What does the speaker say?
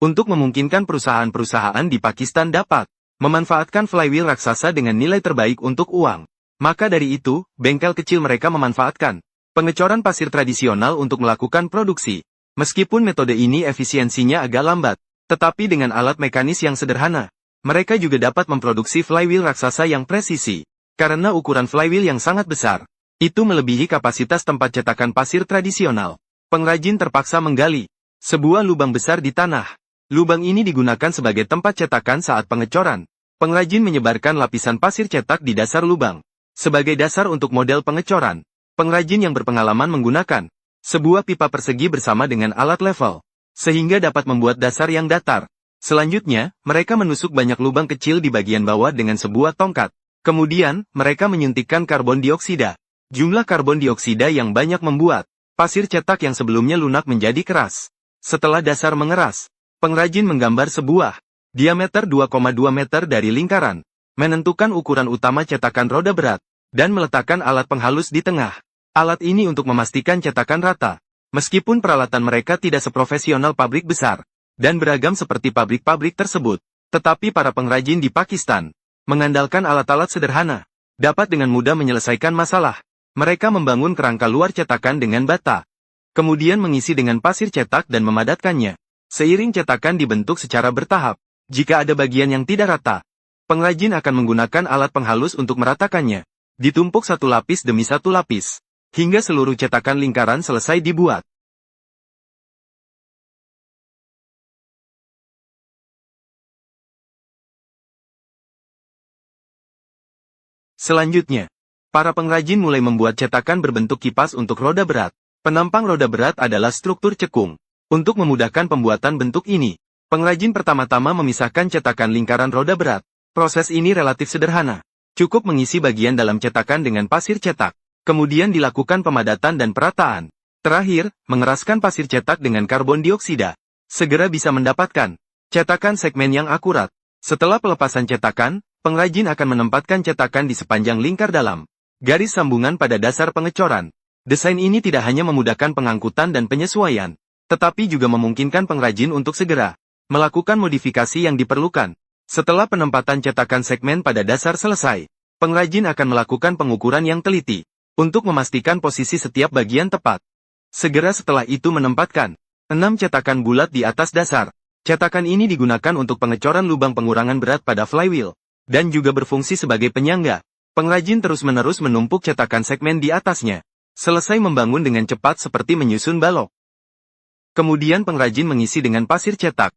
Untuk memungkinkan perusahaan-perusahaan di Pakistan dapat memanfaatkan flywheel raksasa dengan nilai terbaik untuk uang. Maka dari itu, bengkel kecil mereka memanfaatkan pengecoran pasir tradisional untuk melakukan produksi. Meskipun metode ini efisiensinya agak lambat, tetapi dengan alat mekanis yang sederhana, mereka juga dapat memproduksi flywheel raksasa yang presisi. Karena ukuran flywheel yang sangat besar, itu melebihi kapasitas tempat cetakan pasir tradisional. Pengrajin terpaksa menggali sebuah lubang besar di tanah. Lubang ini digunakan sebagai tempat cetakan saat pengecoran. Pengrajin menyebarkan lapisan pasir cetak di dasar lubang. Sebagai dasar untuk model pengecoran, pengrajin yang berpengalaman menggunakan sebuah pipa persegi bersama dengan alat level, sehingga dapat membuat dasar yang datar. Selanjutnya, mereka menusuk banyak lubang kecil di bagian bawah dengan sebuah tongkat. Kemudian, mereka menyuntikkan karbon dioksida. Jumlah karbon dioksida yang banyak membuat pasir cetak yang sebelumnya lunak menjadi keras. Setelah dasar mengeras, pengrajin menggambar sebuah diameter 2,2 meter dari lingkaran, menentukan ukuran utama cetakan roda berat, dan meletakkan alat penghalus di tengah. Alat ini untuk memastikan cetakan rata. Meskipun peralatan mereka tidak seprofesional pabrik besar dan beragam seperti pabrik-pabrik tersebut, tetapi para pengrajin di Pakistan mengandalkan alat-alat sederhana, dapat dengan mudah menyelesaikan masalah. Mereka membangun kerangka luar cetakan dengan bata, kemudian mengisi dengan pasir cetak dan memadatkannya. Seiring cetakan dibentuk secara bertahap, jika ada bagian yang tidak rata, pengrajin akan menggunakan alat penghalus untuk meratakannya. Ditumpuk satu lapis demi satu lapis, hingga seluruh cetakan lingkaran selesai dibuat. Selanjutnya, para pengrajin mulai membuat cetakan berbentuk kipas untuk roda berat. Penampang roda berat adalah struktur cekung. Untuk memudahkan pembuatan bentuk ini, pengrajin pertama-tama memisahkan cetakan lingkaran roda berat. Proses ini relatif sederhana. Cukup mengisi bagian dalam cetakan dengan pasir cetak. Kemudian dilakukan pemadatan dan perataan. Terakhir, mengeraskan pasir cetak dengan karbon dioksida. Segera bisa mendapatkan cetakan segmen yang akurat. Setelah pelepasan cetakan, pengrajin akan menempatkan cetakan di sepanjang lingkar dalam garis sambungan pada dasar pengecoran. Desain ini tidak hanya memudahkan pengangkutan dan penyesuaian, tetapi juga memungkinkan pengrajin untuk segera melakukan modifikasi yang diperlukan. Setelah penempatan cetakan segmen pada dasar selesai, pengrajin akan melakukan pengukuran yang teliti untuk memastikan posisi setiap bagian tepat. Segera setelah itu menempatkan 6 cetakan bulat di atas dasar. Cetakan ini digunakan untuk pengecoran lubang pengurangan berat pada flywheel, dan juga berfungsi sebagai penyangga. Pengrajin terus-menerus menumpuk cetakan segmen di atasnya, selesai membangun dengan cepat seperti menyusun balok. Kemudian pengrajin mengisi dengan pasir cetak.